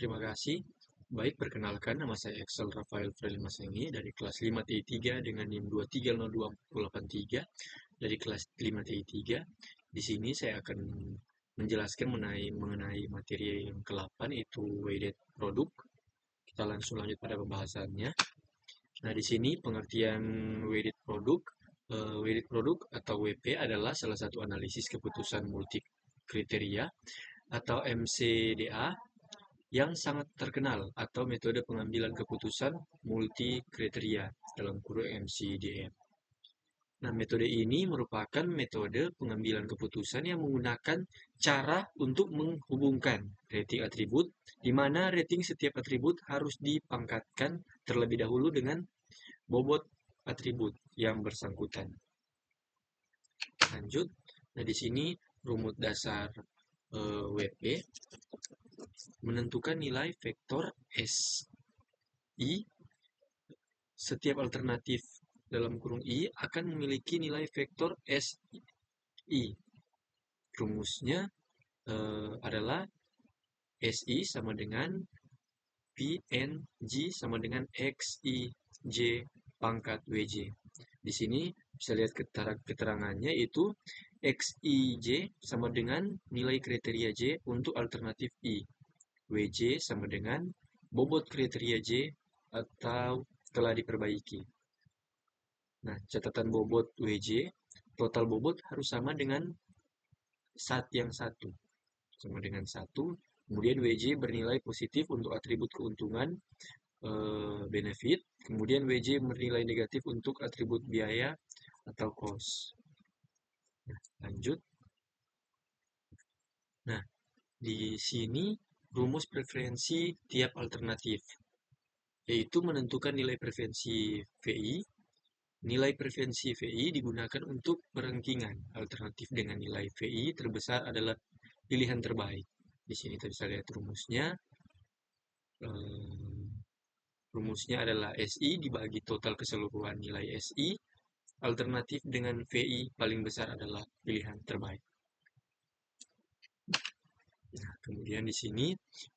Terima kasih. Baik, perkenalkan nama saya Excel Rafael Freli Masengi dari kelas 5TI3 dengan NIM 2302083 dari kelas 5TI3. Di sini saya akan menjelaskan mengenai materi yang ke-8 yaitu weighted product. Kita langsung lanjut pada pembahasannya. Nah, di sini pengertian weighted product. Weighted product atau WP adalah salah satu analisis keputusan multi kriteria atau MCDA yang sangat terkenal atau metode pengambilan keputusan multi kriteria dalam kurung MCDM. Nah, metode ini merupakan metode pengambilan keputusan yang menggunakan cara untuk menghubungkan rating atribut, di mana rating setiap atribut harus dipangkatkan terlebih dahulu dengan bobot atribut yang bersangkutan. Lanjut. Nah, di sini rumus dasar WP menentukan nilai vektor SI. Setiap alternatif dalam kurung I akan memiliki nilai vektor SI. Rumusnya adalah SI sama dengan PNG sama dengan XIJ pangkat WJ. Di sini bisa lihat keterangannya itu XIJ sama dengan nilai kriteria J untuk alternatif I. WJ sama dengan bobot kriteria J atau telah diperbaiki. Nah, catatan bobot WJ, total bobot harus sama dengan yang satu. Sama dengan 1. Kemudian WJ bernilai positif untuk atribut keuntungan benefit. Kemudian WJ bernilai negatif untuk atribut biaya atau cost. Nah, lanjut. Nah, di sini rumus preferensi tiap alternatif, yaitu menentukan nilai preferensi VI. Nilai preferensi VI digunakan untuk perengkingan. Alternatif dengan nilai VI terbesar adalah pilihan terbaik. Di sini kita bisa lihat rumusnya. Rumusnya adalah SI dibagi total keseluruhan nilai SI. Alternatif dengan VI paling besar adalah pilihan terbaik. Nah, kemudian di sini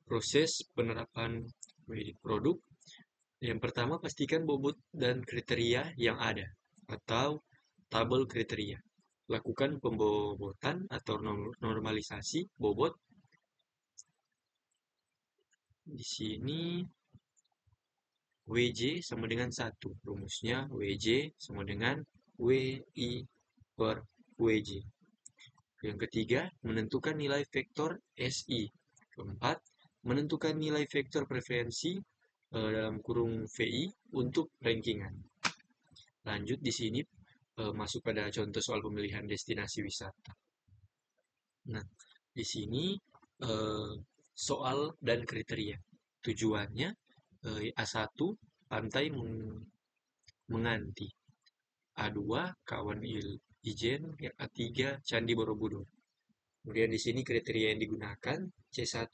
proses penerapan weighted product. Yang pertama, pastikan bobot dan kriteria yang ada atau tabel kriteria. Lakukan pembobotan atau normalisasi bobot. Di sini WJ sama dengan 1. Rumusnya WJ sama dengan WI per WJ. Yang ketiga, menentukan nilai vektor SI. Keempat, menentukan nilai vektor preferensi dalam kurung VI untuk rankingan. Lanjut di sini masuk pada contoh soal pemilihan destinasi wisata. Nah, di sini soal dan kriteria. Tujuannya A1 pantai menganti, A2 kawan ijen, A3 Candi Borobudur. Kemudian di sini kriteria yang digunakan C1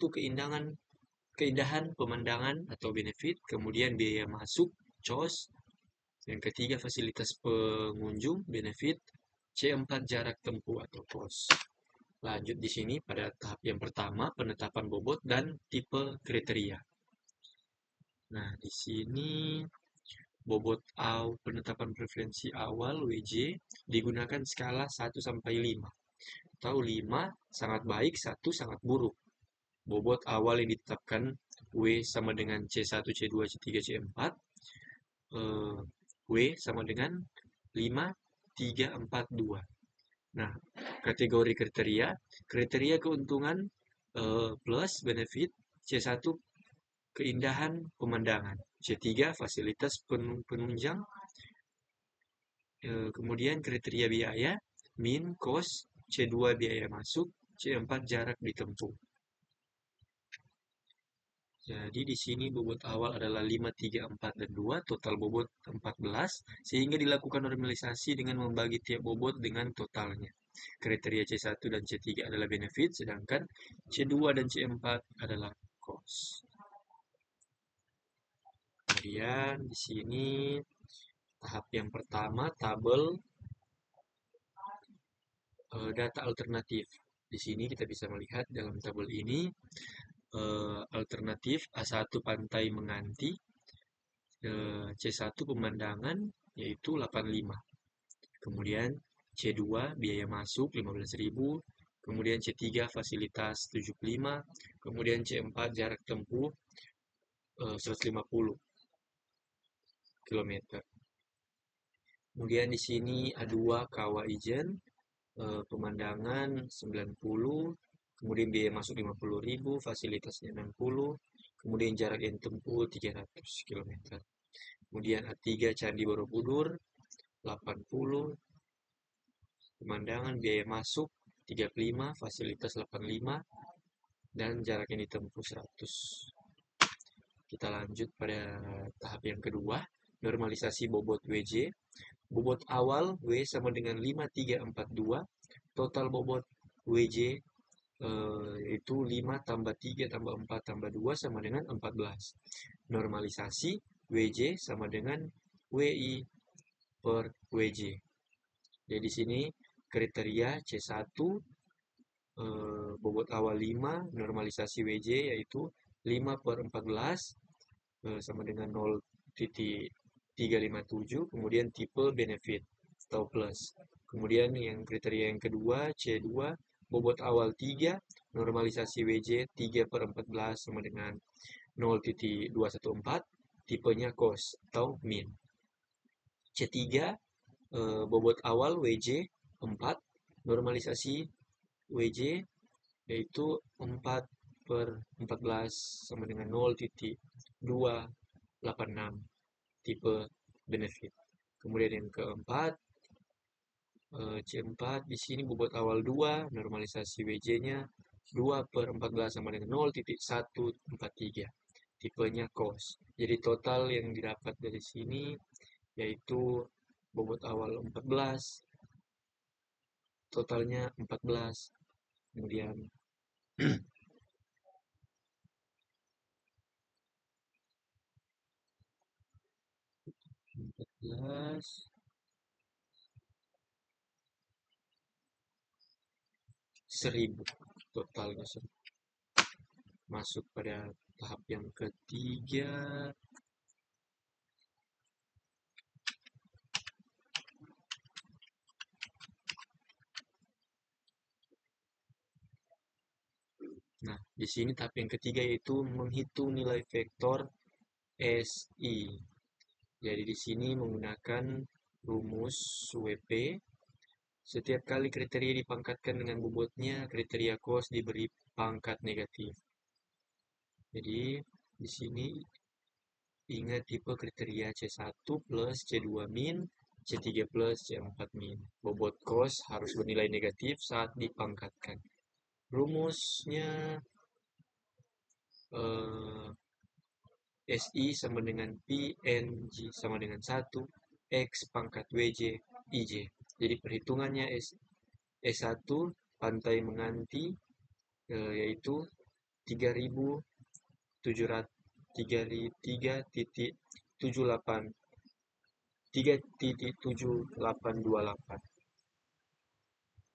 keindahan pemandangan atau benefit, kemudian biaya masuk COS, yang ketiga fasilitas pengunjung benefit, C4 jarak tempuh atau cost. Lanjut di sini pada tahap yang pertama penetapan bobot dan tipe kriteria. Nah, di sini bobot penetapan preferensi awal WJ digunakan skala 1 sampai 5. Atau 5 sangat baik, 1 sangat buruk. Bobot awal yang ditetapkan W sama dengan C1, C2, C3, C4. W sama dengan 5, 3, 4, 2. Nah, kategori kriteria keuntungan plus benefit, C1 keindahan pemandangan, C3 fasilitas penunjang, kemudian kriteria biaya, min, cost, C2 biaya masuk, C4 jarak ditempuh. Jadi di sini bobot awal adalah 5, 3, 4, dan 2, total bobot 14, sehingga dilakukan normalisasi dengan membagi tiap bobot dengan totalnya. Kriteria C1 dan C3 adalah benefit, sedangkan C2 dan C4 adalah cost. Kemudian di sini tahap yang pertama tabel data alternatif. Di sini kita bisa melihat dalam tabel ini alternatif A1 pantai menganti, C1 pemandangan yaitu 85. Kemudian C2 biaya masuk 15.000, kemudian C3 fasilitas 75, kemudian C4 jarak tempuh 150 km. Kemudian di sini A2 Kawah Ijen, pemandangan 90, kemudian biaya masuk 50.000, fasilitasnya 60, kemudian jarak yang tempuh 300 km. Kemudian A3 Candi Borobudur 80, pemandangan biaya masuk 35, fasilitas 85, dan jarak yang ditempuh 100. Kita lanjut pada tahap yang kedua, normalisasi bobot WJ. Bobot awal W sama dengan 5342, total bobot WJ itu 5 tambah 3 tambah 4 tambah 2 sama dengan 14. Normalisasi WJ sama dengan WI per WJ. Jadi di sini kriteria C1 bobot awal 5, normalisasi WJ yaitu 5 per 14 sama dengan 0,357, kemudian tipe benefit atau plus. Kemudian yang kriteria yang kedua C2 bobot awal 3, normalisasi WJ 3 per 14 sama dengan 0,214, tipenya cost atau min. C3 bobot awal WJ 4, normalisasi WJ yaitu 4 per 14 sama dengan 0,286, tipe benefit. Kemudian yang keempat C4 di sini bobot awal 2, normalisasi WJ-nya 2 per 14 sama dengan 0,143, tipenya cost. Jadi total yang didapat dari sini yaitu bobot awal 14, totalnya 14, kemudian 14, 1.000, totalnya 1.000. Masuk pada tahap yang ketiga, nah, di sini tahap yang ketiga yaitu menghitung nilai vektor SI. Jadi di sini menggunakan rumus WP. Setiap kali kriteria dipangkatkan dengan bobotnya, kriteria cost diberi pangkat negatif. Jadi di sini ingat tipe kriteria C1 plus C2 min, C3 plus C4 min. Bobot cost harus bernilai negatif saat dipangkatkan. Rumusnya SI sama dengan PNG sama dengan 1, X pangkat WJ, IJ. Jadi perhitungannya S1 pantai menganti yaitu 3.7828.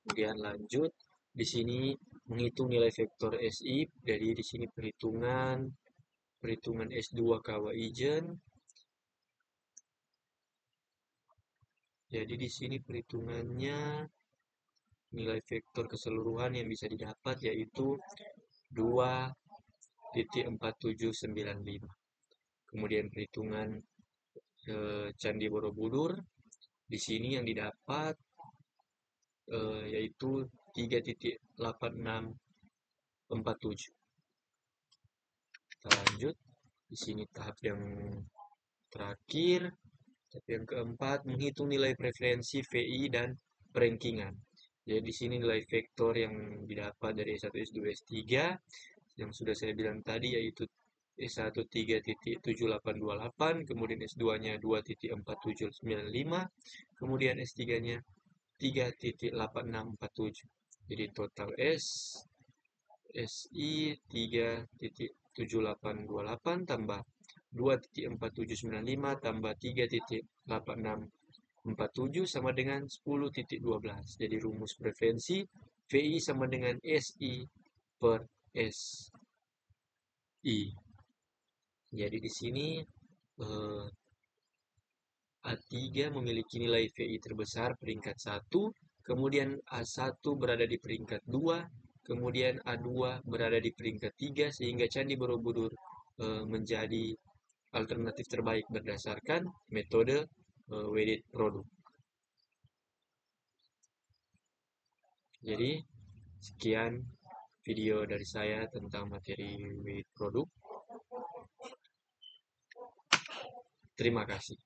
Kemudian lanjut di sini menghitung nilai vektor SI. Jadi di sini perhitungan S2 Kawah Ijen. Jadi di sini perhitungannya nilai vektor keseluruhan yang bisa didapat yaitu 2,4795. Kemudian perhitungan Candi Borobudur, di sini yang didapat yaitu 3,8647. Kita lanjut. Di sini tahap yang terakhir, tahap yang keempat, menghitung nilai preferensi VI dan perankingan. Jadi di sini nilai vektor yang didapat dari S1, S2, S3 yang sudah saya bilang tadi yaitu S1 3.7828, kemudian S2-nya 2.4795, kemudian S3-nya 3.8647. Jadi total SI 3.7828 tambah 2.4795 tambah 3.8647 sama dengan 10.12. Jadi rumus preferensi VI sama dengan SI per S. I. Jadi di sini A3 memiliki nilai VI terbesar peringkat 1, kemudian A1 berada di peringkat 2, kemudian A2 berada di peringkat 3, sehingga Candi Borobudur menjadi alternatif terbaik berdasarkan metode weighted product. Jadi, sekian video dari saya tentang materi weighted product. Terima kasih.